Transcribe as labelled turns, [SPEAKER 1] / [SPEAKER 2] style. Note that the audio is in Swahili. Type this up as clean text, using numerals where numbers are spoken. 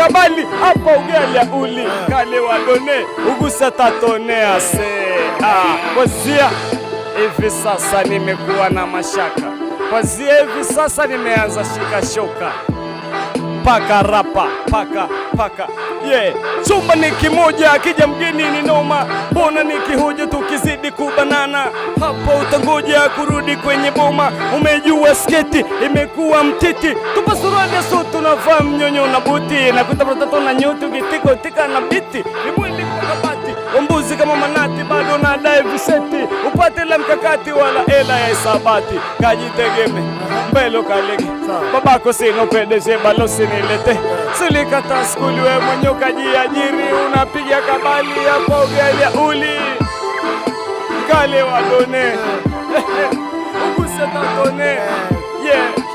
[SPEAKER 1] kabali hapa ugali ya uli kale wadone ugusa tatonea se kwanzia hivi sasa nimekuwa na mashaka, kwanzia hivi sasa nimeanza shika shoka paka rapa paka chumba ni kimoja, akija mgeni ni noma, mbona nikihoja tukizidi kubanana, hapo utangoja kurudi kwenye boma. Umejua sketi imekuwa mtiti, tupa suruali ya sutu tunavaa mnyonyo na buti, na kutapratato na nyuti ukitiko tika na biti, nimwili kwa kabati mbuzi kama manati, bado nadai viseti upate la mkakati wala ela ya isabati. Kajitegeme mbelo kalege babako sino pedeshe balosi nilete silikata skuli we mwenye ukajiajiri, unapiga kabali hapa ugali ya uli kale wadone uguse tatone